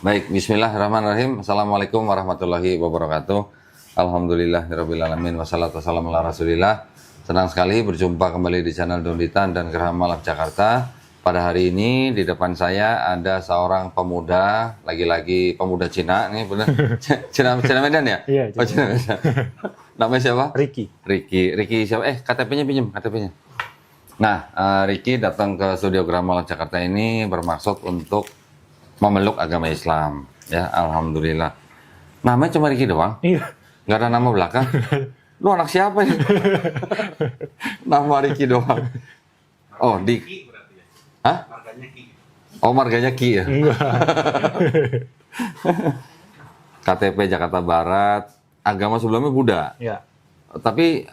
Baik, bismillahirrahmanirrahim. Assalamualaikum warahmatullahi wabarakatuh. Alhamdulillahirrabbilalamin. Wassalatu wassalamu ala rasulillah. Senang sekali berjumpa kembali di channel Donditan dan Gerham Malam Jakarta. Pada hari ini di depan saya ada seorang pemuda, lagi-lagi pemuda Cina. Nih benar, Cina Medan ya? Iya, oh, Cina Medan. Namanya siapa? Ricky siapa? KTP-nya pinjam, KTP-nya. Nah, Ricky datang ke studio Gerham Malam Jakarta ini bermaksud untuk memeluk agama Islam. Ya, alhamdulillah. Namanya cuma Ricky doang? Iya. Nggak ada nama belakang? Lu anak siapa ya? Nama Ricky doang. Oh, di... Hah? Marganya Ki. Oh, marganya Ki ya? Enggak. KTP Jakarta Barat. Agama sebelumnya Buddha. Ya. Tapi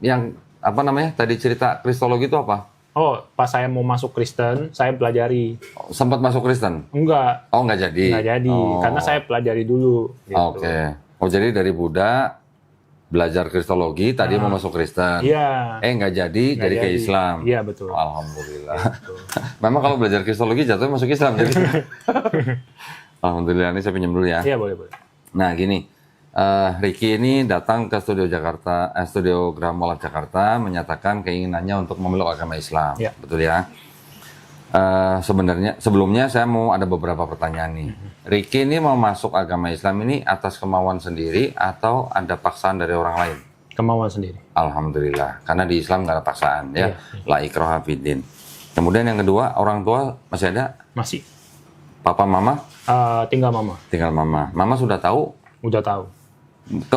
yang apa namanya? Tadi cerita Kristologi itu apa? Oh, pas saya mau masuk Kristen, saya pelajari. Sempat masuk Kristen? Enggak. Oh, nggak jadi? Nggak jadi, Oh. karena saya pelajari dulu. Gitu. Oke. Oh, jadi dari Buddha belajar Kristologi, tadi mau masuk Kristen. Iya. Nggak jadi, Nggak jadi ke jadi. Islam. Iya, betul. Alhamdulillah. Gitu. Memang kalau belajar Kristologi jatuhnya masuk Islam. Jadi. Alhamdulillah, ini saya pinjam dulu ya. Iya, boleh. Nah, gini. Ricky ini datang ke studio studio Gerham Malam Jakarta menyatakan keinginannya untuk memeluk agama Islam. Ya. Betul ya? Sebenarnya sebelumnya saya mau ada beberapa pertanyaan nih. Ricky ini mau masuk agama Islam ini atas kemauan sendiri atau ada paksaan dari orang lain? Kemauan sendiri. Alhamdulillah, karena di Islam nggak ada paksaan ya. Iya. La ikraha fiddin. Kemudian yang kedua, orang tua masih ada? Masih. Papa, mama? Tinggal mama. Tinggal mama. Mama sudah tahu? Udah tahu.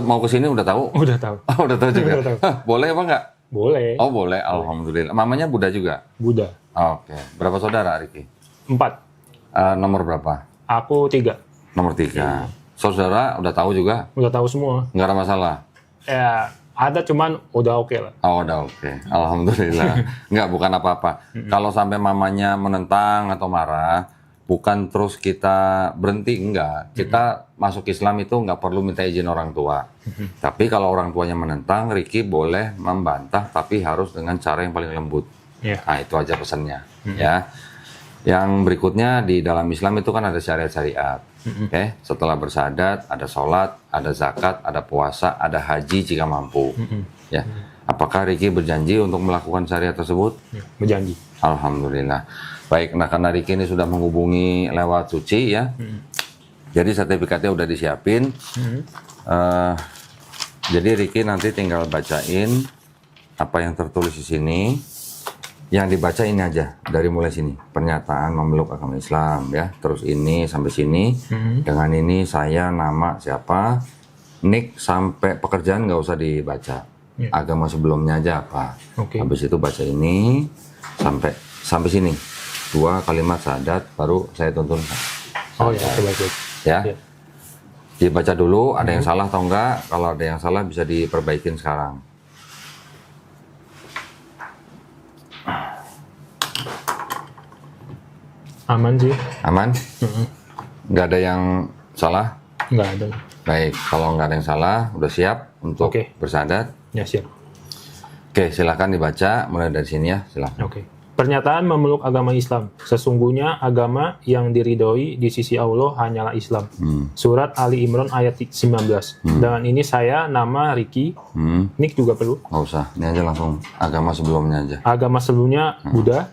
Mau ke sini udah tahu? Udah tahu. Oh, udah tahu juga. Udah tahu. Hah, boleh apa enggak? Boleh. Oh, boleh. Alhamdulillah. Mamanya Buddha juga? Buddha. Oke. Berapa saudara, Ricky? 4. Nomor berapa? Aku 3. Nomor 3. Saudara udah tahu juga? Udah tahu semua. Nggak ada masalah? Ya, ada cuman udah oke lah. Oh, udah oke. Alhamdulillah. Nggak, bukan apa-apa. Kalau sampai mamanya menentang atau marah, bukan terus kita berhenti, enggak. Kita masuk Islam itu nggak perlu minta izin orang tua. Tapi kalau orang tuanya menentang, Ricky boleh membantah, tapi harus dengan cara yang paling lembut. Iya. Nah, itu aja pesannya. Ya. Yang berikutnya di dalam Islam itu kan ada syariat-syariat. Oke, setelah bersyahadat, ada sholat, ada zakat, ada puasa, ada haji jika mampu. Ya. Apakah Ricky berjanji untuk melakukan syariat tersebut? Ya, berjanji. Alhamdulillah. Baik, nah karena Ricky ini sudah menghubungi lewat Suci ya. Jadi sertifikatnya udah disiapin. Jadi Ricky nanti tinggal bacain apa yang tertulis di sini. Yang dibaca ini aja, dari mulai sini. Pernyataan memeluk agama Islam ya. Terus ini sampai sini. Dengan ini saya, nama, siapa, nick sampai pekerjaan nggak usah dibaca. Agama sebelumnya aja apa. Habis itu baca ini sampai sini. 2 kalimat syahadat baru saya tuntun. Oh ya, baik. Ya. Ya. Dibaca dulu, ada yang salah atau enggak. Kalau ada yang salah bisa diperbaikin sekarang. Aman sih. Aman? Nggak ada yang salah? Nggak ada. Baik, kalau nggak ada yang salah, udah siap untuk Oke. bersyahadat? Ya, siap. Oke, silakan dibaca mulai dari sini ya, silakan. Oke. Pernyataan memeluk agama Islam. Sesungguhnya agama yang diridhoi di sisi Allah hanyalah Islam. Surat Ali Imran ayat 19. Dengan ini saya, nama Ricky, nick juga perlu. Nggak usah, ini aja langsung agama sebelumnya aja. Agama sebelumnya Buddha.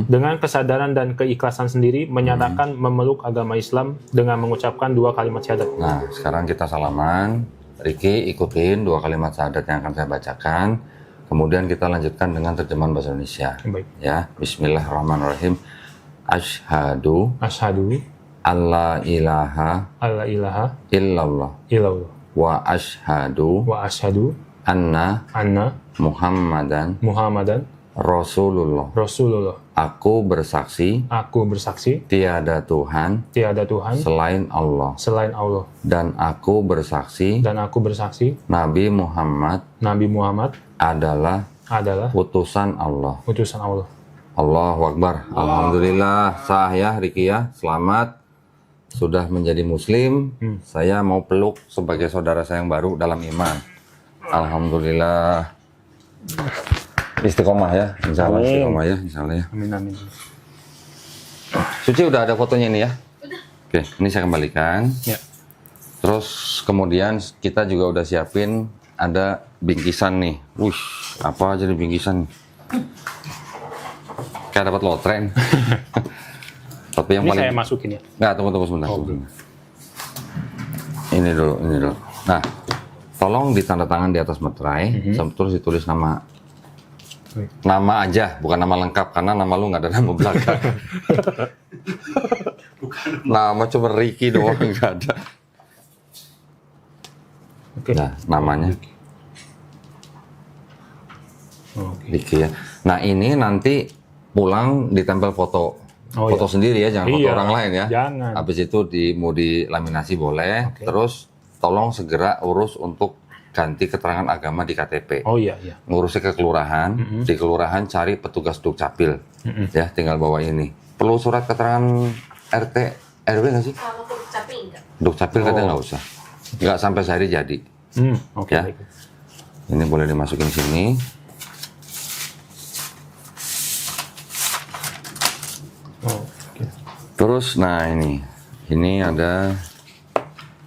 Dengan kesadaran dan keikhlasan sendiri menyatakan memeluk agama Islam dengan mengucapkan 2 kalimat syahadat. Nah, sekarang kita salaman. Ricky ikutin 2 kalimat syahadat yang akan saya bacakan. Kemudian kita lanjutkan dengan terjemahan bahasa Indonesia. Baik. Ya, Bismillahirrahmanirrahim. Asyhadu Asyhadu alla ilaha alla ilaha illallah illallah wa asyhadu wa asyhadu anna anna Muhammadan Muhammadan Rasulullah. Rasulullah. Aku bersaksi Aku bersaksi tiada Tuhan tiada Tuhan selain Allah, selain Allah, dan aku bersaksi dan aku bersaksi Nabi Muhammad Nabi Muhammad adalah adalah utusan Allah. utusan Allah. Allahu Akbar. Alhamdulillah sah ya Ricky ya. Selamat sudah menjadi muslim. Saya mau peluk sebagai saudara saya yang baru dalam iman. Alhamdulillah. Istiqomah ya, insya Allah istiqomah ya, insya Allah ya. Amin amin. Suci udah ada fotonya ini ya? Oke, ini saya kembalikan. Ya. Terus kemudian kita juga udah siapin ada bingkisan nih. Wush, apa aja nih bingkisan? Kayak dapat lotren. Tapi yang Ini paling saya masukin ya. nggak, tunggu sebentar. Oh, tunggu. Ini dulu. Nah, tolong ditanda tangan di atas materai, terus ditulis nama. Nama aja, bukan nama lengkap, karena nama lu nggak ada nama belakang. Nama cuma Ricky doang, nggak ada. Oke. Nah, namanya Oke. Ricky ya. Nah, ini nanti pulang ditempel foto. Oh, Foto iya. sendiri ya, jangan foto Iya, orang lain ya. jangan. Habis itu mau dilaminasi boleh. Oke. Terus tolong segera urus untuk ganti keterangan agama di KTP. Oh iya, iya. Ngurusnya ke kelurahan, di kelurahan cari petugas Dukcapil. Ya, tinggal bawa ini. Perlu surat keterangan RT RW nggak sih? Kalau ke Dukcapil enggak? Dukcapil katanya nggak usah. Nggak sampai sehari jadi. Oke. Ya. Baik. Ini boleh dimasukin sini. Oh, oke. Terus, nah ini ada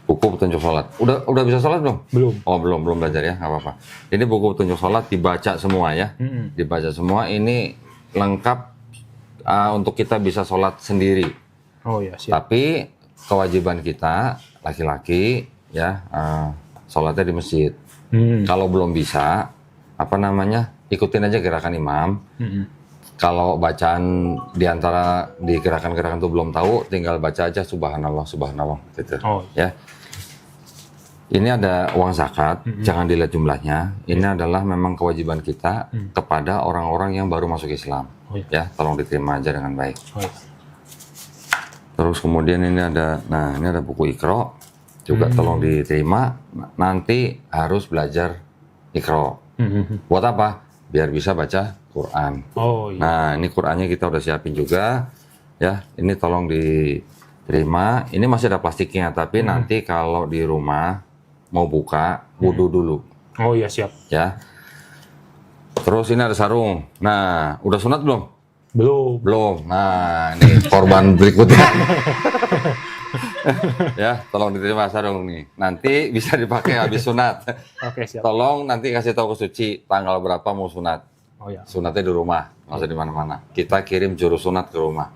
buku petunjuk sholat. Udah bisa sholat belum? Belum. Oh belum belajar ya, nggak apa-apa. Ini buku petunjuk sholat dibaca semua ya, dibaca semua. Ini lengkap untuk kita bisa sholat sendiri. Oh ya, siap. Tapi kewajiban kita laki-laki ya sholatnya di masjid. Kalau belum bisa, apa namanya, ikutin aja gerakan imam. Kalau bacaan di gerakan-gerakan itu belum tahu, tinggal baca aja subhanallah gitu. Oh. Ya. Ini ada uang zakat, jangan dilihat jumlahnya. Ini adalah memang kewajiban kita kepada orang-orang yang baru masuk Islam. Oh, iya. Ya, tolong diterima aja dengan baik. Oh, iya. Terus kemudian ini ada buku Iqra, juga tolong diterima. Nanti harus belajar Iqra. Buat apa? Biar bisa baca Quran. Oh iya. Nah, ini Qurannya kita udah siapin juga. Ya, ini tolong diterima. Ini masih ada plastiknya, tapi nanti kalau di rumah mau buka, wudhu dulu. Oh iya, siap. Ya. Terus ini ada sarung. Nah, udah sunat belum? Belum. Belum. Nah, ini korban berikutnya. Ya, tolong diterima sarung nih. Nanti bisa dipakai habis sunat. Oke, siap. Tolong nanti kasih tahu ke Suci tanggal berapa mau sunat. Oh iya. Sunatnya di rumah, nggak usah di mana-mana. Kita kirim juru sunat ke rumah.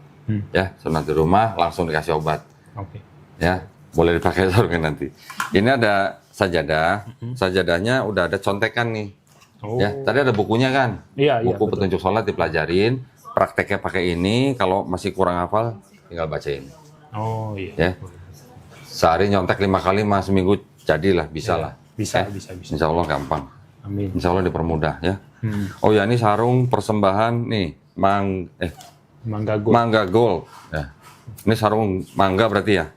Ya, sunat di rumah langsung dikasih obat. Oke. Ya, boleh dipakai sarungnya nanti. Ini ada sajadah. Sajadahnya udah ada contekan nih. Oh. Ya, tadi ada bukunya kan? Iya, iya, Buku betul. petunjuk sholat dipelajarin. Prakteknya pakai ini. Kalau masih kurang hafal, tinggal bacain. Oh iya. Ya. Sehari nyontek 5 kali, seminggu jadilah, bisa lah. Bisa, Ya. bisa. Insya Allah gampang. Amin. Insya Allah dipermudah ya. Oh ya, ini sarung persembahan nih, Mangga Gold. Mangga Gold. Ya. Ini sarung mangga berarti ya.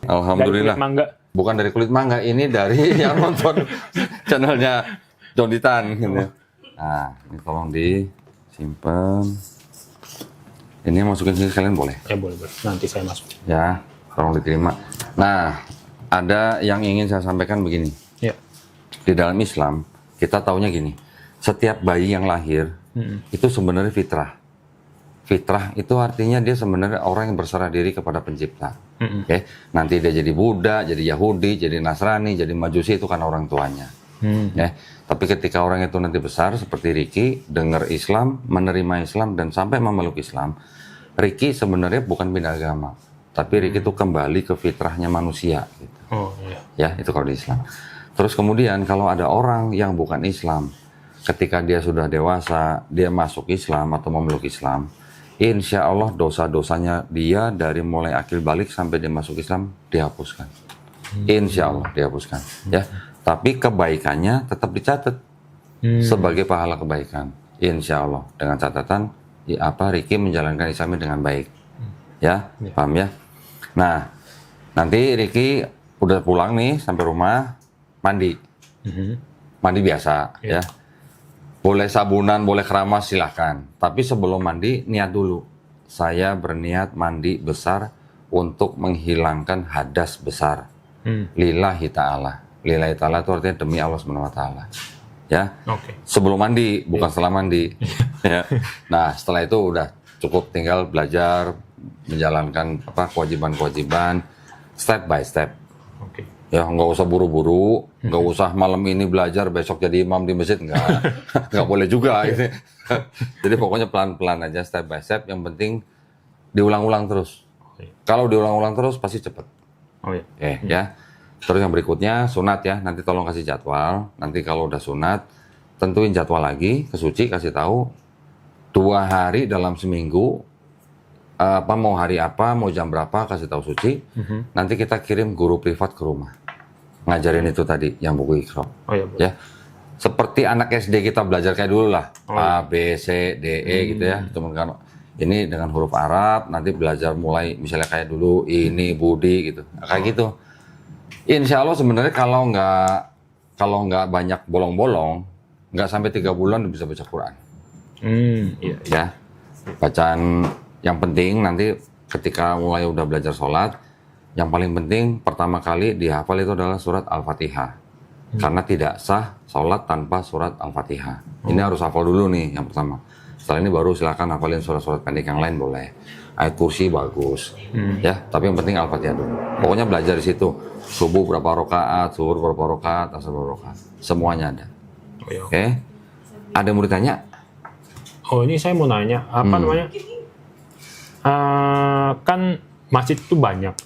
Alhamdulillah. Dari kulit mangga. Bukan dari kulit mangga, ini dari yang nonton channelnya John Ditan. Gitu. Nah, ini tolong disimpan. Ini masukin sini sekalian boleh. Ya boleh. Nanti saya masuk. Ya, tolong diterima. Nah, ada yang ingin saya sampaikan begini. Ya. Di dalam Islam, kita taunya gini. Setiap bayi yang lahir, itu sebenarnya fitrah. Fitrah itu artinya dia sebenarnya orang yang berserah diri kepada pencipta. Oke? Nanti dia jadi Buddha, jadi Yahudi, jadi Nasrani, jadi Majusi, itu kan orang tuanya. Ya. Tapi ketika orang itu nanti besar, seperti Ricky, dengar Islam, menerima Islam, dan sampai memeluk Islam, Ricky sebenarnya bukan pindah agama. Tapi Ricky itu kembali ke fitrahnya manusia. Gitu. Oh iya. Ya, itu kalau di Islam. Terus kemudian kalau ada orang yang bukan Islam, ketika dia sudah dewasa, dia masuk Islam atau memeluk Islam, insya Allah dosa-dosanya dia dari mulai akil balik sampai dia masuk Islam dihapuskan. Insya Allah dihapuskan. Ya, tapi kebaikannya tetap dicatat sebagai pahala kebaikan. Insya Allah dengan catatan Ricky menjalankan Islamnya dengan baik. Ya, paham ya? Nah, nanti Ricky udah pulang nih sampai rumah, mandi. Mandi biasa ya. Boleh sabunan, boleh keramas silahkan. Tapi sebelum mandi, niat dulu. Saya berniat mandi besar untuk menghilangkan hadas besar. Lillahi ta'ala. Lillahi ta'ala itu artinya demi Allah SWT. Ya. Oke. Sebelum mandi, bukan setelah mandi. Ya. Nah, setelah itu udah cukup tinggal belajar menjalankan kewajiban-kewajiban step by step. Oke. Ya, nggak usah buru-buru, nggak usah malam ini belajar, besok jadi imam di masjid, nggak boleh juga. Gitu. Jadi pokoknya pelan-pelan aja, step by step. Yang penting diulang-ulang terus. Oke. Kalau diulang-ulang terus pasti cepet. Oh ya. Ya. Terus yang berikutnya sunat ya. Nanti tolong kasih jadwal. Nanti kalau udah sunat, tentuin jadwal lagi ke suci, kasih tahu 2 hari dalam seminggu. Mau hari apa, mau jam berapa, kasih tahu suci. Nanti kita kirim guru privat ke rumah. Ngajarin itu tadi, yang buku Iqra. Oh ya. Ya. Seperti anak SD kita belajar kayak dulu lah. A, B, C, D, E gitu ya. Cuma kan ini dengan huruf Arab, nanti belajar mulai misalnya kayak dulu, ini, Budi gitu. Kayak gitu. Insya Allah sebenarnya kalau nggak banyak bolong-bolong, nggak sampai 3 bulan udah bisa baca Quran. Iya. Ya. Bacaan yang penting nanti ketika mulai udah belajar sholat, yang paling penting pertama kali dihafal itu adalah surat Al-Fatihah. Karena tidak sah sholat tanpa surat Al-Fatihah. Ini harus hafal dulu nih yang pertama. Setelah ini baru silakan hafalin surat-surat pendek yang lain boleh. Ayat kursi bagus. Ya, tapi yang penting Al-Fatihah dulu. Pokoknya belajar di situ. Subuh berapa rakaat, zuhur berapa rakaat, asar berapa rakaat. Semuanya ada. Oh, ya. Oke. Ada yang mau ditanya? Oh, ini saya mau nanya, apa namanya? Kan masjid itu banyak.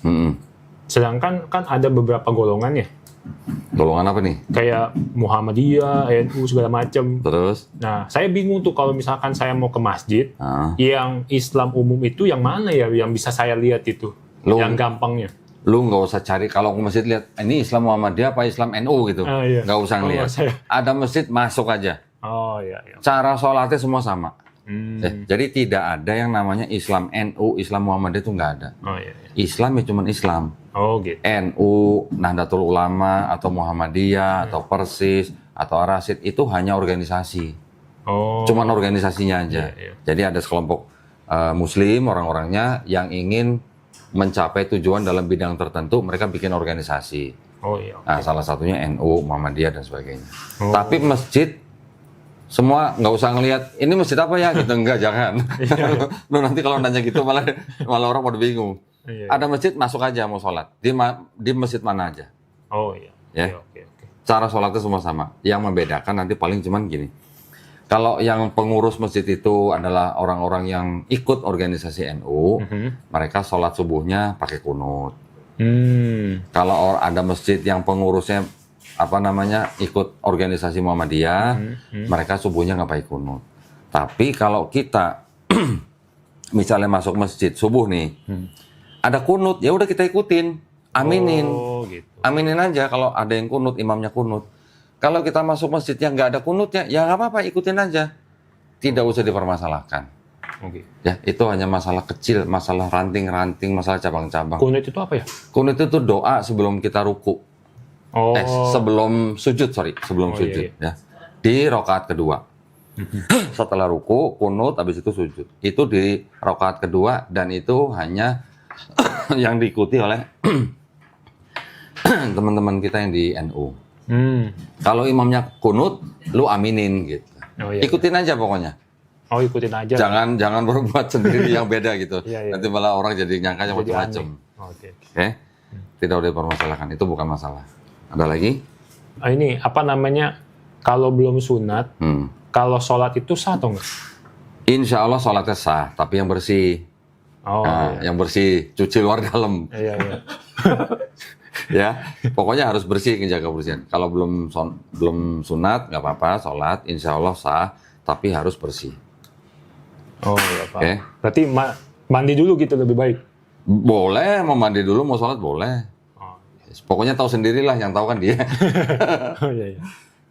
Sedangkan kan ada beberapa golongan ya. Golongan apa nih? Kayak Muhammadiyah, NU segala macam. Terus? Nah, saya bingung tuh kalau misalkan saya mau ke masjid, yang Islam umum itu yang mana ya, yang bisa saya lihat itu, yang gampangnya. Lu nggak usah cari, kalau ke masjid lihat, ini Islam Muhammadiyah apa Islam NU gitu. Iya. Nggak usah ngeliat. Ada masjid, masuk aja. Oh iya. Cara sholatnya semua sama. Jadi tidak ada yang namanya Islam NU, Islam Muhammadiyah itu nggak ada. Oh iya. Islam ya cuma Islam. Oh gitu. NU, Nahdlatul Ulama, atau Muhammadiyah, atau Persis, atau Ar-Rasyid, itu hanya organisasi. Oh. Cuman organisasinya aja. Iya. Jadi ada sekelompok Muslim, orang-orangnya yang ingin mencapai tujuan dalam bidang tertentu, mereka bikin organisasi. Oh iya. Nah, salah satunya NU, Muhammadiyah, dan sebagainya. Tapi masjid, semua nggak usah ngelihat, ini masjid apa ya? Gitu, enggak, jangan. Lu nanti kalau nanya gitu, malah orang pada bingung. Iya. Ada masjid, masuk aja mau sholat. Di masjid mana aja. Oh iya. Ya. Oke. Cara sholatnya semua sama. Yang membedakan nanti paling cuman gini. Kalau yang pengurus masjid itu adalah orang-orang yang ikut organisasi NU, mereka sholat subuhnya pakai kunut. Kalau ada masjid yang pengurusnya ikut organisasi Muhammadiyah, mereka subuhnya nggak pakai kunut. Tapi kalau kita misalnya masuk masjid subuh nih, ada kunut, ya udah kita ikutin, aminin. Oh gitu. Aminin aja kalau ada yang kunut, imamnya kunut. Kalau kita masuk masjid yang nggak ada kunutnya, ya nggak apa-apa, ikutin aja. Tidak usah dipermasalahkan. Oke. Ya, itu hanya masalah kecil, masalah ranting-ranting, masalah cabang-cabang. Kunut itu apa ya? Kunut itu doa sebelum kita ruku. Oh. Sebelum sujud, sebelum sujud. Iya. Ya. Di rakaat kedua. Setelah ruku, kunut, habis itu sujud. Itu di rakaat kedua, dan itu hanya yang diikuti oleh teman-teman kita yang di NU. Kalau imamnya kunut, lu aminin gitu. Oh, iya, ikutin aja pokoknya. Oh, ikutin aja. Jangan berbuat sendiri yang beda gitu. Iya. Nanti malah orang jadi nyangkanya Jadi macam-macam. Oke. Tidak boleh dipermasalahkan. Itu bukan masalah. Ada lagi? Ini apa namanya? Kalau belum sunat, kalau sholat itu sah atau enggak? Insya Allah sholatnya sah, tapi yang bersih. Oh. Yang bersih, cuci luar dalam. Iya. Ya, pokoknya harus bersih, menjaga kebersihan. Kalau belum sunat, nggak apa-apa, sholat, insya Allah sah, tapi harus bersih. Oh iya Pak. Berarti mandi dulu gitu lebih baik? Boleh, mau mandi dulu, mau sholat boleh. Oh. Pokoknya tahu sendirilah, yang tahu kan dia. Oh iya.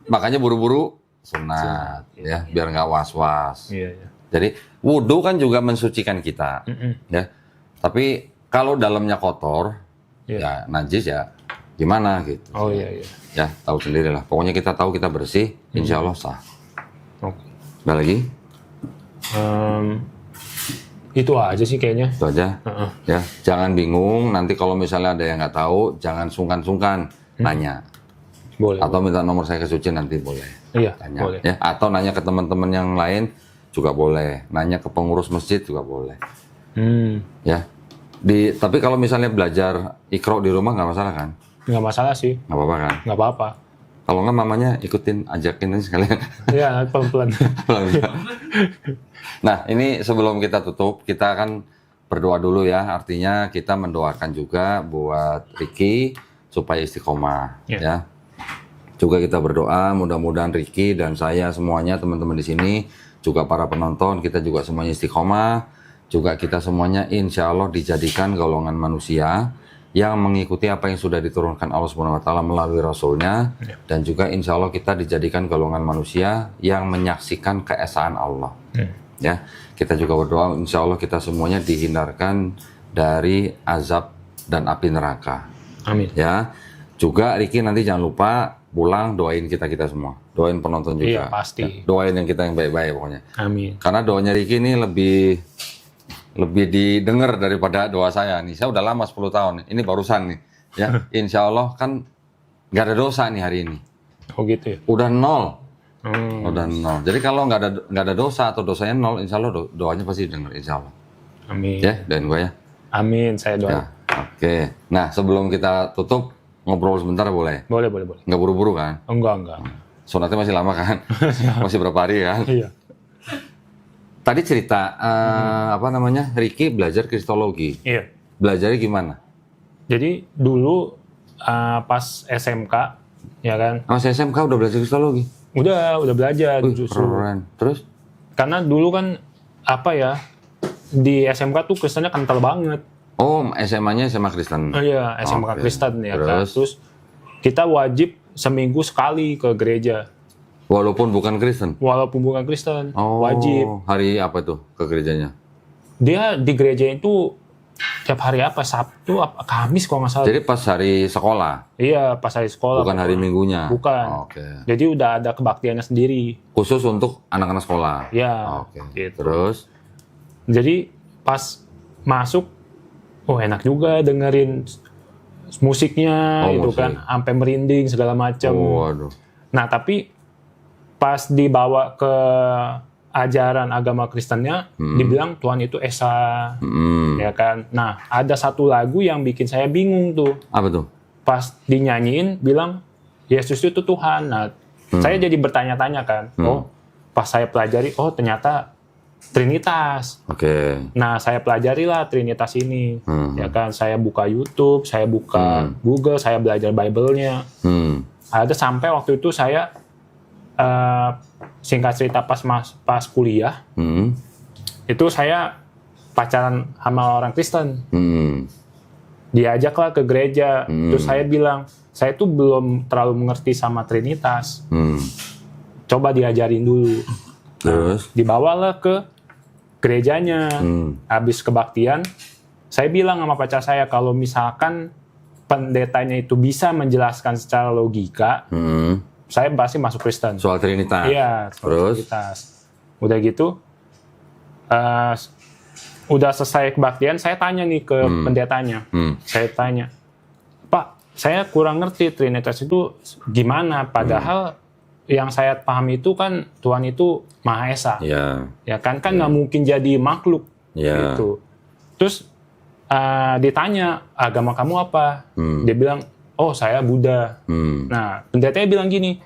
Makanya buru-buru sunat, ya, biar nggak was-was. Iya. Jadi wudhu kan juga mensucikan kita, ya. Tapi kalau dalamnya kotor, ya najis ya, gimana gitu. Oh iya. Ya tahu sendirilah. Pokoknya kita tahu kita bersih, insya Allah sah. Oke. Ada lagi? Itu aja sih kayaknya. Itu aja. Ya, jangan bingung. Nanti kalau misalnya ada yang nggak tahu, jangan sungkan-sungkan nanya. Boleh. Atau minta nomor saya ke Suci nanti boleh. Iya. Tanya. Boleh. Ya. Atau nanya ke teman-teman yang lain juga boleh. Nanya ke pengurus masjid juga boleh. Ya. Tapi kalau misalnya belajar Iqra di rumah nggak masalah kan? Nggak masalah sih. Nggak apa-apa kan? Nggak apa-apa. Kalau nggak mamanya ikutin, ajakin aja sekalian. Iya, pelan-pelan. Nah, ini sebelum kita tutup, kita akan berdoa dulu ya. Artinya kita mendoakan juga buat Ricky supaya istiqomah, ya. Juga kita berdoa mudah-mudahan Ricky dan saya semuanya, teman-teman di sini, juga para penonton, kita juga semuanya istiqomah. Juga kita semuanya insya Allah dijadikan golongan manusia yang mengikuti apa yang sudah diturunkan Allah SWT melalui Rasulnya, dan juga insya Allah kita dijadikan golongan manusia yang menyaksikan keesaan Allah. Ya, kita juga berdoa insya Allah kita semuanya dihindarkan dari azab dan api neraka. Amin. Ya, juga Ricky nanti jangan lupa pulang doain kita semua, doain penonton juga. Iya, pasti. Ya, doain yang kita yang baik-baik pokoknya. Amin. Karena doanya Ricky ini lebih didengar daripada doa saya nih. Saya udah lama 10 tahun. Ini barusan nih. Ya, insya Allah kan nggak ada dosa nih hari ini. Oh gitu ya? Udah 0. Udah 0. Jadi kalau nggak ada dosa atau dosanya 0, insya Allah doanya pasti didengar. Insya Allah. Amin. Ya, doain gue ya. Amin, saya doa. Ya, oke. Nah, sebelum kita tutup, ngobrol sebentar boleh? Boleh. Nggak buru-buru kan? Enggak. Sunatnya masih lama kan? Masih berapa hari kan? Iya. Tadi cerita, Ricky belajar kristologi. Iya. Belajarnya gimana? Jadi dulu pas SMK, ya kan? Mas SMK udah belajar kristologi? Udah belajar justru. Keren. Terus? Karena dulu kan di SMK tuh Kristennya kental banget. Oh, SMA-nya SMA Kristen? Oh iya, SMK Oke. Kristen ya kan. Terus kita wajib seminggu sekali ke gereja. Walaupun bukan Kristen? Walaupun bukan Kristen, Oh, wajib. hari apa tuh ke gerejanya? Dia di gereja itu tiap hari Sabtu, Kamis kalau nggak salah. Jadi pas hari sekolah? Iya, pas hari sekolah. Bukan hari minggunya? Bukan. Oke. Jadi udah ada kebaktiannya sendiri. Khusus untuk anak-anak sekolah? Iya. Oke. Gitu. Terus? Jadi pas masuk, enak juga dengerin musiknya, musik. kan, sampai merinding segala macam. Waduh. Nah, tapi pas dibawa ke ajaran agama Kristennya, dibilang Tuhan itu Esa, ya kan. Nah, ada satu lagu yang bikin saya bingung tuh. Apa tuh? Pas dinyanyiin, bilang Yesus itu Tuhan. Nah, saya jadi bertanya-tanya kan. Pas saya pelajari, ternyata Trinitas. Oke. Nah, saya pelajarilah Trinitas ini, ya kan. Saya buka YouTube, saya buka Google, saya belajar Bible-nya. Ada sampai waktu itu saya singkat cerita pas kuliah, itu saya pacaran sama orang Kristen. Diajaklah ke gereja. Terus saya bilang, saya tuh belum terlalu mengerti sama Trinitas. Coba diajarin dulu. Terus? Dibawalah ke gerejanya. Habis kebaktian, saya bilang sama pacar saya, kalau misalkan pendetanya itu bisa menjelaskan secara logika, saya pasti masuk Kristen. Soal Trinitas? Iya, soal Trinitas. Udah gitu, udah selesai kebaktian, saya tanya nih ke pendetanya. Saya tanya, Pak, saya kurang ngerti Trinitas itu gimana, padahal yang saya pahami itu kan Tuhan itu Maha Esa. Iya. Ya kan nggak mungkin jadi makhluk. Iya. Gitu. Terus ditanya, agama kamu apa? Dia bilang, saya Buddha. Nah, pendetanya bilang gini,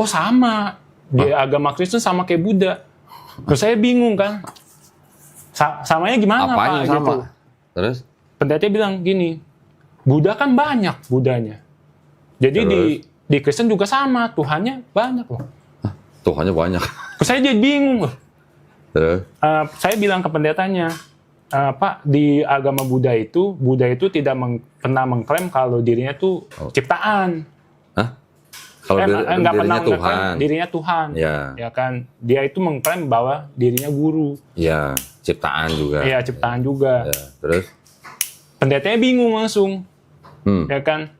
sama. Di agama Kristen sama kayak Buddha. Terus saya bingung kan. Samanya gimana, Apanya Pak? sama? Gitu. Terus? Pendetanya bilang gini, Buddha kan banyak Buddhanya. Jadi di Kristen juga sama, Tuhannya banyak loh. Tuhannya banyak. Terus saya jadi bingung loh. Terus? Saya bilang ke pendetanya, Pak, di agama Buddha itu tidak pernah mengklaim kalau dirinya tuh ciptaan. Hah? Kalau Nggak pernah dirinya Tuhan? mengklaim dirinya Tuhan. Ya kan? Dia itu mengklaim bahwa dirinya guru. Iya, ciptaan juga. Iya, ciptaan juga. Ya. Terus? Pendetanya bingung langsung. Ya kan?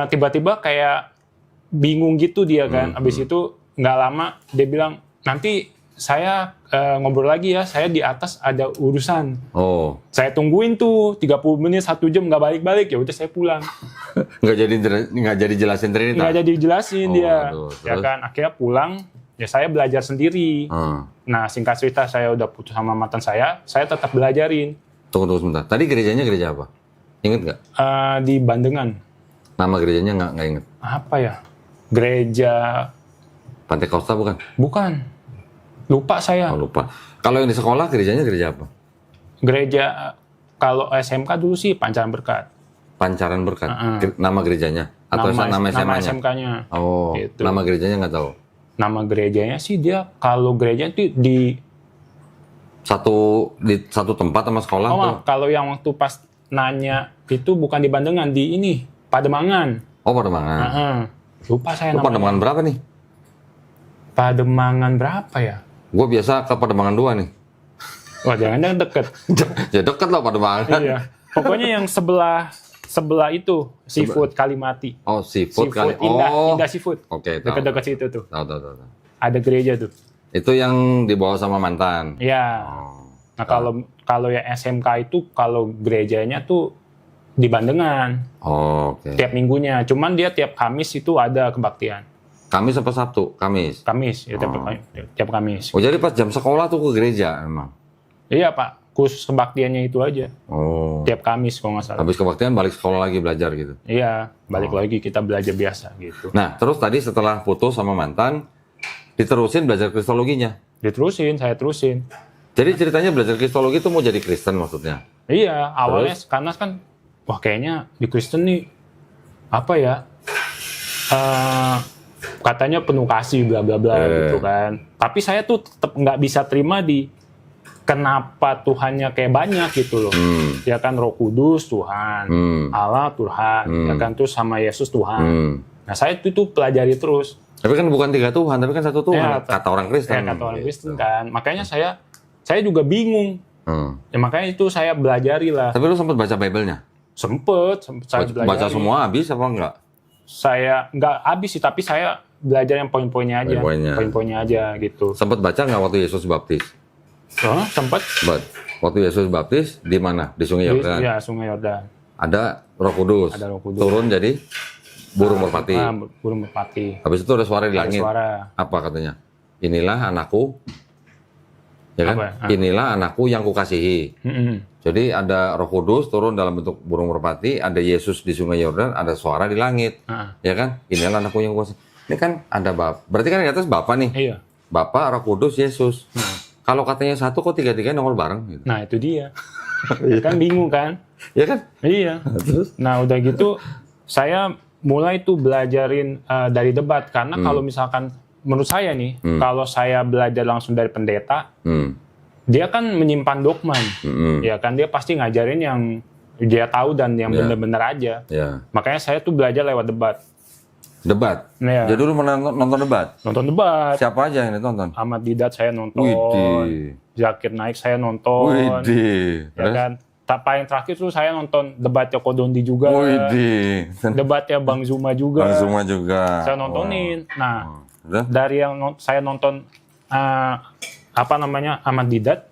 Tiba-tiba kayak bingung gitu dia kan. Habis itu nggak lama dia bilang, nanti saya ngobrol lagi ya, saya di atas ada urusan. Saya tungguin tuh 30 menit, 1 jam nggak balik-balik, ya udah saya pulang. Nggak jadi jelasin Trinitas? Nggak jadi jelasin dia. Aduh, ya kan, akhirnya pulang, ya saya belajar sendiri. Nah, singkat cerita saya udah putus sama mantan saya tetap belajarin. Tunggu sebentar. Tadi gerejanya gereja apa? Ingat nggak? Di Bandengan. Nama gerejanya nggak inget. Apa ya? Gereja... Pantai Kosta bukan? Bukan. Lupa saya. Oh, lupa. Kalau yang di sekolah gerejanya gereja apa? Gereja, kalau SMK dulu sih Pancaran Berkat. Pancaran Berkat. Nama gerejanya? Atau nama SMA-nya? Nama SMK-nya. Oh, gitu. Nama gerejanya nggak tahu? Nama gerejanya sih dia, kalau gereja itu di satu tempat sama sekolah tuh? Kalau yang waktu pas nanya itu bukan di Bandengan, di ini, Pademangan. Oh, Pademangan. Lupa saya namanya. Pademangan berapa nih? Pademangan berapa ya? Gue biasa ke Pademangan 2 nih. Wah, jangan-jangan deket. Ya deket lah Pademangan. Iya. Pokoknya yang sebelah itu, Seafood Kalimati. Oh, Seafood Indah Seafood. Oke, dekat-dekat situ tuh. Tahu. Ada gereja tuh. Itu yang dibawa sama mantan. Iya. Nah, kalau yang SMK itu, kalau gerejanya tuh di Bandengan. Oh, oke. Tiap minggunya. Cuman dia tiap Kamis itu ada kebaktian. Kamis apa Sabtu? Kamis. Ya, tiap Kamis. Oh, jadi pas jam sekolah tuh ke gereja emang? Iya, Pak. Khusus kebaktiannya itu aja. Oh. Tiap Kamis kalau nggak salah. Habis kebaktian balik sekolah lagi belajar gitu? Iya, balik lagi kita belajar biasa gitu. Nah, terus tadi setelah putus sama mantan, diterusin belajar kristologinya? Saya terusin. Jadi ceritanya belajar kristologi itu mau jadi Kristen maksudnya? Iya, awalnya karena kan, wah kayaknya di Kristen nih, apa ya, katanya penuh kasih bla bla bla gitu kan. Tapi saya tuh tetap nggak bisa terima di kenapa Tuhannya kayak banyak gitu loh. Ya kan Roh Kudus Tuhan, Allah Tuhan, ya kan terus sama Yesus Tuhan. Nah saya itu pelajari terus. Tapi kan bukan 3 Tuhan, tapi kan 1 Tuhan. Ya, kata orang Kristen. Ya, kata orang Kristen kan. Makanya saya juga bingung. Ya makanya itu saya belajari lah. Tapi lu sempat baca Bible-nya? Sempet saya belajari. Baca semua habis apa enggak? Saya nggak habis sih, tapi saya belajar yang poin-poinnya aja. Poin-poinnya aja gitu. Sempat baca nggak waktu Yesus baptis? Sempat. Waktu Yesus baptis di mana? Di Sungai Yordan? Iya, Sungai Yordan. Ada Roh Kudus. Ada Roh Kudus. Turun jadi burung merpati. Burung merpati. Habis itu ada suara di langit. Suara. Apa katanya? Inilah anakku. Ya kan? Inilah anakku yang kukasihi. Jadi ada Roh Kudus turun dalam bentuk burung merpati, ada Yesus di Sungai Yordan, ada suara di langit. Ya kan? Inilah anakku yang kukasihi. Ini kan ada berarti kan di atas Bapa nih. Iya. Bapa, Roh Kudus, Yesus. Kalau katanya 1 kok 3-3 nongol bareng gitu. Nah, itu dia. Kan bingung kan? Ya kan? Iya. Terus? Nah, udah gitu saya mulai tuh belajarin dari debat karena kalau misalkan menurut saya nih, kalau saya belajar langsung dari pendeta, dia kan menyimpan dogma, ya kan dia pasti ngajarin yang dia tahu dan yang benar-benar aja. Makanya saya tuh belajar lewat debat. Debat? Ya. Jadi dulu nonton debat? Nonton debat. Siapa aja yang ditonton? Ahmad Didat saya nonton. Widih. Zakir Naik saya nonton. Widih. Ya kan? Paling terakhir tuh saya nonton debatnya Kodondi juga. Widih. Debatnya Bang Zuma juga. Bang Zuma juga. Saya nontonin. Nah, dari yang saya nonton Ahmad Didat,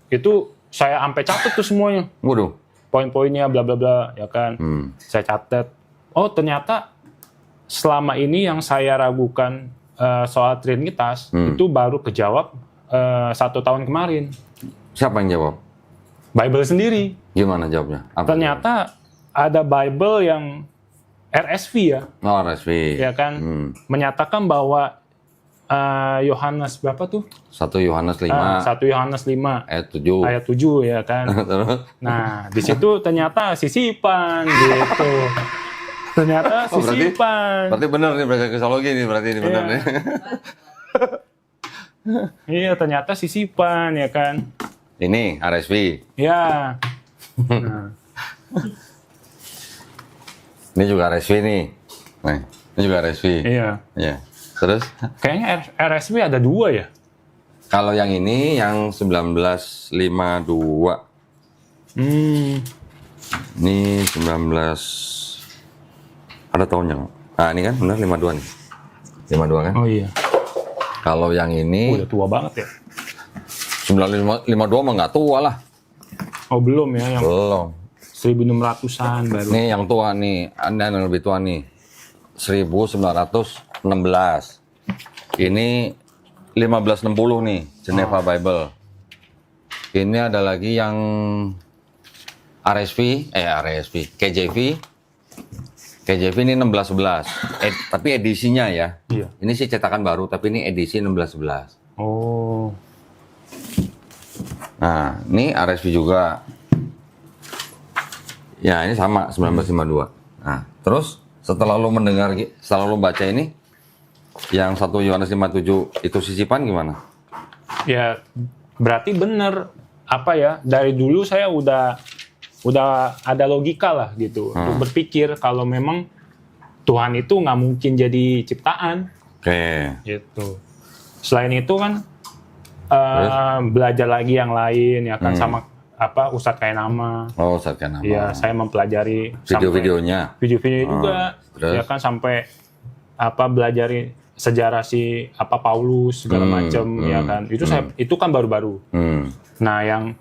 itu saya sampai catat tuh semuanya. Waduh. Poin-poinnya bla bla bla, ya kan. Saya catat. Oh, ternyata selama ini yang saya ragukan soal Trinitas itu baru kejawab 1 tahun kemarin. Siapa yang jawab? Bible sendiri. Gimana jawabnya? Apa ternyata ada Bible yang RSV ya. Oh, RSV. Ya kan, menyatakan bahwa Yohanes berapa tuh? 1 Yohanes 5. 1 Yohanes 5 ayat 7. Ayat 7 ya kan. Nah, di situ ternyata sisipan gitu. Ternyata sisipan. Berarti benar nih belajar kristologi nih, berarti ini benar nih. Iya, ternyata sisipan ya kan. Ini RSV. Ya. Nah. Ini juga RSV nih. Nah, ini juga RSV. Iya. Iya. Terus? Kayaknya RSV ada 2 ya? Kalau yang ini yang 1952. Ini 19 ada tahunnya. Nah, ini kan benar 52 nih. 52 kan? Oh iya. Kalau yang ini udah tua banget ya. 1952 mah nggak tua lah. Oh, belum ya yang belum. 1600-an baru. Nih yang tua nih, Anda yang lebih tua nih. 1916. Ini 1560 nih, Geneva Bible. Ini ada lagi yang KJV. KJV ini 1611. Tapi edisinya ya. Iya. Ini sih cetakan baru, tapi ini edisi 1611. Oh. Nah, ini RSV juga. Ya, ini sama 1952. Nah, terus setelah lu baca ini, yang 1 Yohanes 5:7 itu sisipan gimana? Ya, berarti bener apa ya? Dari dulu saya udah ada logika lah gitu untuk berpikir kalau memang Tuhan itu nggak mungkin jadi ciptaan. Oke. Gitu. Selain itu kan belajar lagi yang lain ya kan sama Ustadz Kainama. Oh, Ustadz Kainama. Ya, saya mempelajari video-videonya. Video-video juga. Terus? Ya kan sampai belajari sejarah si Paulus segala macam ya kan. Itu kan baru-baru. Nah, yang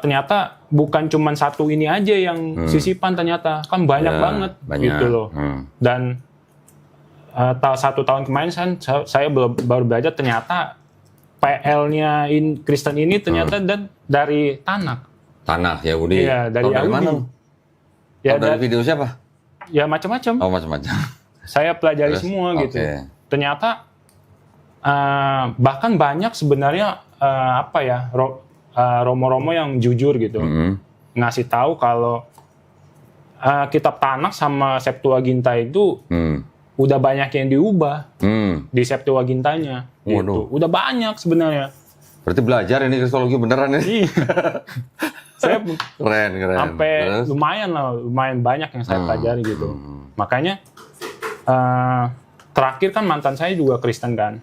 ternyata bukan cuma satu ini aja yang sisipan, ternyata kan banyak banget gitu loh. Dan 1 tahun kemarin saya baru belajar ternyata PL-nya Kristen ini ternyata dari Tanakh Yahudi. Iya, dari Yahudi. Mana? Ya, dari video siapa? Ya macam-macam. Oh, macam-macam. Saya pelajari semua gitu. Ternyata bahkan banyak sebenarnya romo-romo yang jujur gitu. Ngasih tahu kalau kitab Tanakh sama Septuaginta itu udah banyak yang diubah di Septuagintanya. Gitu. Udah banyak sebenarnya. Berarti belajar ini kristologi beneran ini. Saya keren. Sampai lumayan banyak yang saya pelajari gitu. Makanya terakhir kan mantan saya juga Kristen kan.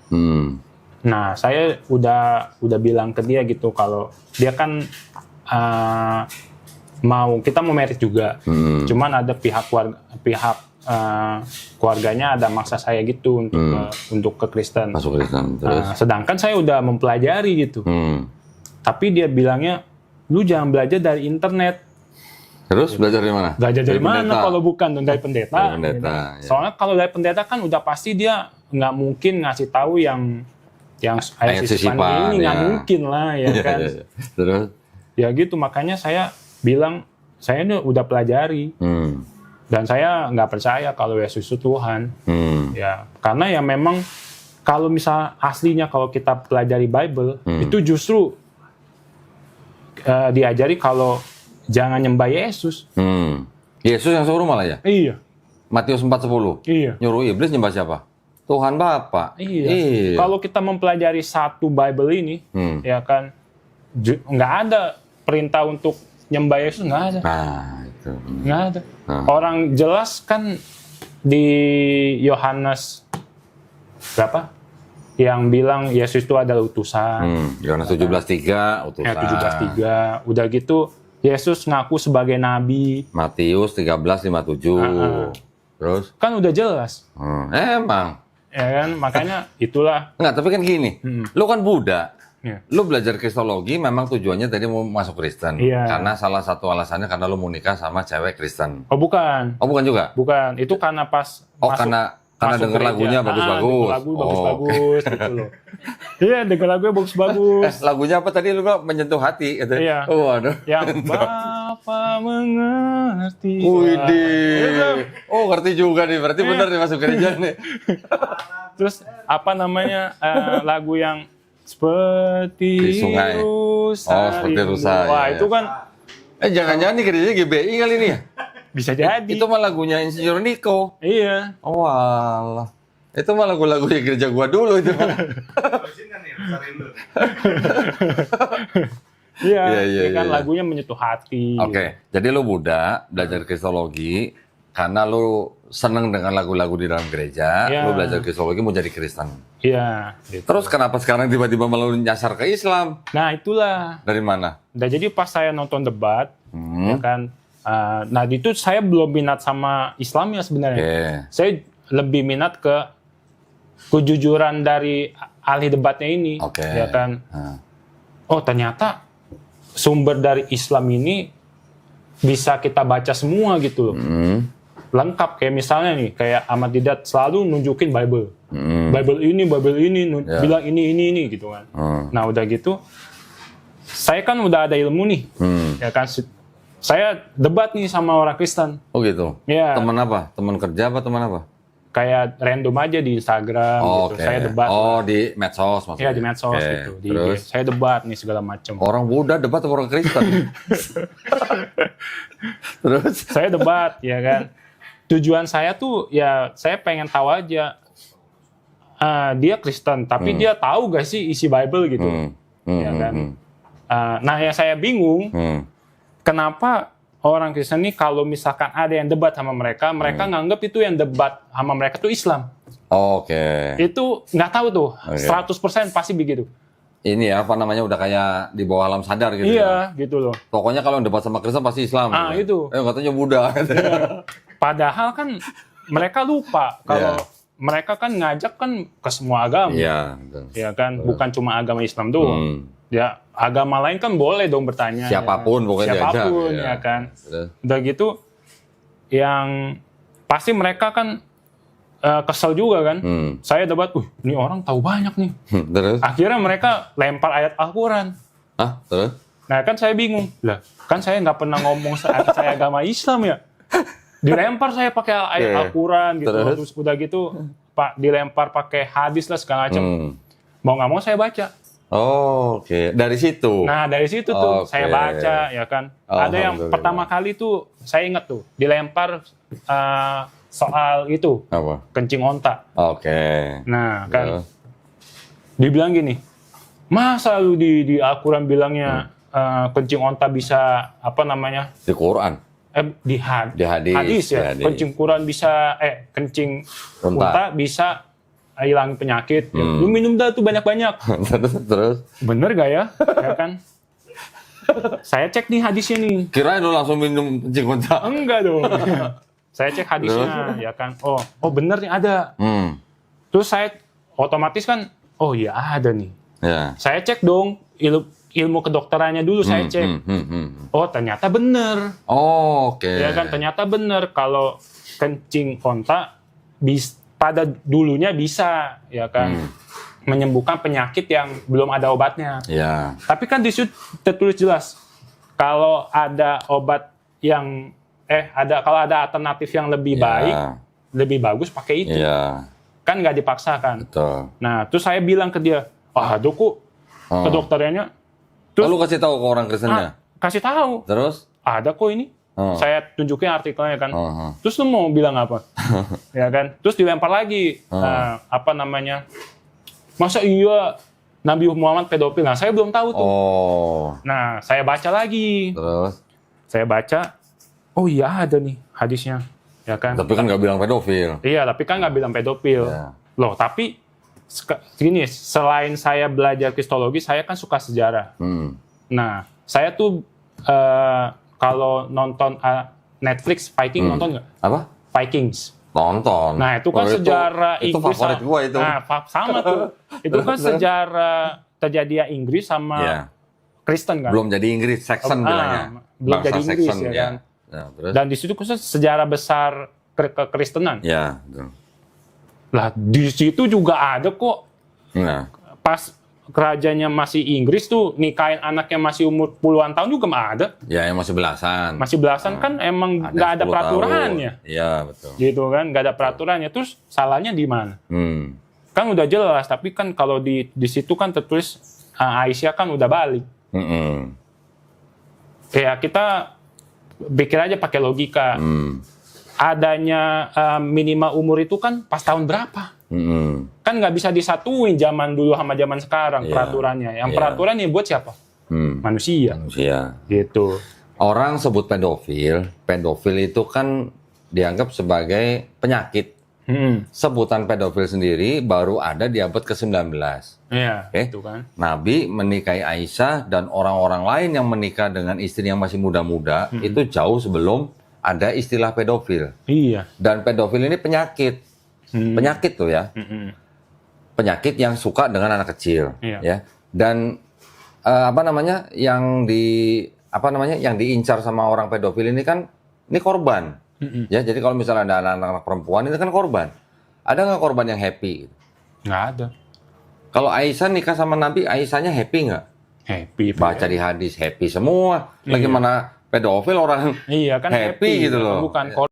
Nah, saya udah bilang ke dia gitu kalau dia kan kita mau merit juga. Cuman ada pihak keluarganya ada maksa saya gitu untuk ke Kristen. Masuk Kristen. Terus? Sedangkan saya udah mempelajari gitu. Tapi dia bilangnya, lu jangan belajar dari internet. Terus belajar dari mana? Belajar dari mana kalau bukan dari pendeta? Dari pendeta. Ya. Soalnya kalau dari pendeta kan udah pasti dia nggak mungkin ngasih tahu yang ayat sisipan ini nggak mungkin lah ya kan. Terus? Ya gitu, makanya saya bilang saya ini udah pelajari. Dan saya nggak percaya kalau Yesus itu Tuhan. Ya, karena ya memang kalau misal aslinya kalau kita pelajari Bible itu justru diajari kalau jangan nyembah Yesus. Yesus yang suruh malah ya? Iya. Matius 4:10. Iya. Nyuruh iblis nyembah siapa? Tuhan Bapa. Iya. Kalau kita mempelajari satu Bible ini, ya kan nggak ada perintah untuk nyembah Yesus, nggak ada. Nah, itu. Nggak ada. Orang jelas kan di Yohanes berapa? Yang bilang Yesus itu adalah utusan. Yohanes 17:3 utusan. Ya, 17:3. Udah gitu Yesus ngaku sebagai nabi. Matius 13:57. Terus? Kan udah jelas. Emang. Ya kan, makanya itulah. Enggak, tapi kan gini. Lu kan Buddha. Ya. Lu belajar kristologi memang tujuannya tadi mau masuk Kristen. Iya. Karena salah satu alasannya karena lu mau nikah sama cewek Kristen. Oh bukan. Oh bukan juga? Bukan. Itu karena pas karena denger lagunya bagus-bagus. Lagu bagus-bagus gitu loh. Iya, denger lagunya bagus-bagus. Lagunya apa tadi lu bilang menyentuh hati gitu. Iya. Oh, aduh. Yang Bapa mengerti. Widih. Oh, ngerti juga nih. Berarti benar nih masuk gereja nih. Terus apa namanya lagu yang seperti di sungai. Seperti rusa. Wah, ya, itu kan jangan-jangan nih gerejanya GBI kali ini ya? Bisa jadi. Itu mah lagunya Insinyur Niko. Iya. Oh alah. Itu mah lagu-lagu yang gereja gua dulu itu. Iya, kan lagunya menyentuh hati. Oke, jadi lu Buddha, belajar kristologi karena lu seneng dengan lagu-lagu di dalam gereja, lu belajar kristologi mau jadi Kristen. Iya. Gitu. Terus kenapa sekarang tiba-tiba malah nyasar ke Islam? Nah itulah. Dari mana? Nah jadi pas saya nonton debat, ya kan, nah itu saya belum minat sama Islam ya sebenarnya. Saya lebih minat ke kejujuran dari ahli debatnya ini, ya kan. Oh ternyata sumber dari Islam ini bisa kita baca semua gitu loh. Lengkap, kayak misalnya nih, kayak Ahmad Didat selalu nunjukin Bible. Bible ini bilang ini gitu kan. Nah udah gitu, saya kan udah ada ilmu nih, ya kan. Saya debat nih sama orang Kristen. Oh gitu. Ya. Teman apa? Teman kerja apa teman apa? Kayak random aja di Instagram gitu. Saya debat. Oh, di medsos maksudnya. Iya di medsos gitu. Terus? Saya debat nih segala macam. Orang Buddha debat sama orang Kristen. Terus? Saya debat, ya kan. Tujuan saya tuh ya saya pengen tahu aja. Dia Kristen, tapi dia tahu gak sih isi Bible gitu, ya kan. Nah yang saya bingung, kenapa orang Kristen ini kalau misalkan ada yang debat sama mereka nganggap itu yang debat sama mereka tuh Islam. Oke. Itu nggak tahu tuh, 100% pasti begitu. Ini ya, apa namanya, udah kayak di bawah alam sadar gitu. Iya, gitu loh. Pokoknya kalau yang debat sama Kristen pasti Islam. Itu. Katanya Buddha. Iya. Padahal kan mereka lupa kalau mereka kan ngajak kan ke semua agama. Iya. Ya kan, bukan cuma agama Islam doang. Ya, agama lain kan boleh dong bertanya. Siapapun ya. pokoknya Siapapun, diajak, ya kan. Udah gitu, yang pasti mereka kan kesel juga kan. Saya debat, ini orang tahu banyak nih. Terus? Akhirnya mereka lempar ayat Al-Quran. Terus? Nah kan saya bingung. Lah, kan saya nggak pernah ngomong saya agama Islam ya. Dilempar saya pakai ayat Al-Quran gitu. Terus udah gitu, Pak, dilempar pakai hadis lah segala macam. Mau nggak mau saya baca. Oke. Dari situ? Nah dari situ tuh saya baca, ya kan. Ada yang pertama kali tuh saya ingat tuh dilempar soal itu. Apa? Kencing onta. Oke. Nah kan dibilang gini, masa lu di Al-Quran bilangnya kencing onta bisa apa namanya? Di Quran? Di hadis ya. Kencing Quran bisa kencing unta bisa hilang penyakit. Lu minum dah tuh banyak-banyak. Terus? Bener gak ya? Ya kan? Saya cek nih hadisnya nih. Kirain lu langsung minum kencing unta. Enggak dong. Saya cek hadisnya, ya kan. Oh bener nih ada. Terus saya otomatis kan, oh iya ada nih. Ya. Saya cek dong ilmu kedokterannya dulu saya cek. Oh ternyata bener. Oke. Ya kan ternyata bener kalau kencing onta pada dulunya bisa, ya kan, menyembuhkan penyakit yang belum ada obatnya. Ya. Tapi kan di situ tertulis jelas kalau ada obat yang kalau ada alternatif yang lebih baik, lebih bagus pakai itu. Ya. Kan nggak dipaksakan. Betul. Nah, terus saya bilang ke dia, ada kok ke dokternya. Terus lu kasih tahu ke orang Kristennya? Kasih tahu. Terus? Ada kok ini. Saya tunjukin artikelnya kan. Terus lu mau bilang apa? Ya kan? Terus dilempar lagi. Apa namanya? Masa iya Nabi Muhammad pedofil? Nah, saya belum tahu tuh. Nah, saya baca lagi. Terus? Saya baca. Oh iya ada nih hadisnya. Ya kan? Tapi kan nggak bilang pedofil. Iya, tapi kan nggak bilang pedofil. Ya. Loh, tapi gini, selain saya belajar kristologi, saya kan suka sejarah. Nah, saya tuh kalau nonton Netflix Viking nonton nggak? Apa? Vikings. Nonton. Nah itu kan sejarah itu Inggris. favorit gua itu. Nah sama tuh. Itu kan sejarah terjadinya Inggris sama Kristen kan. Belum jadi Inggris, Saxon bilangnya. Belum Bangsa jadi Inggris Saxon, ya kan. Ya, terus? Dan di situ khusus sejarah besar kekristenan. Ya, betul. Lah di situ juga ada kok. Nah. Pas kerajaannya masih Inggris tuh nikahin anaknya masih umur puluhan tahun juga mah ada. Ya, yang masih belasan. Masih belasan kan emang nggak ada peraturannya. Iya, betul. Gitu kan, nggak ada peraturannya. Terus salahnya di mana? Kan udah jelas, tapi kan kalau di situ kan tertulis Aisyah kan udah balik. Ya kita pikir aja pakai logika. Adanya minimal umur itu kan pas tahun berapa? Kan nggak bisa disatuin zaman dulu sama zaman sekarang peraturannya. Yang peraturannya buat siapa? Manusia. Gitu. Orang sebut pedofil itu kan dianggap sebagai penyakit. Sebutan pedofil sendiri baru ada di abad ke-19. Iya, itu kan. Nabi menikahi Aisyah dan orang-orang lain yang menikah dengan istri yang masih muda-muda itu jauh sebelum ada istilah pedofil. Iya. Dan pedofil ini penyakit. Penyakit tuh ya. Penyakit yang suka dengan anak kecil, ya. Dan yang diincar sama orang pedofil ini kan ini korban. Ya, jadi kalau misalnya ada anak-anak perempuan itu kan korban. Ada nggak korban yang happy? Nggak ada. Kalau Aisyah nikah sama Nabi, Aisyahnya happy nggak? Happy. Baca di hadis happy semua. Lagi mana pedofil orang Iya kan happy gitu loh. Bukan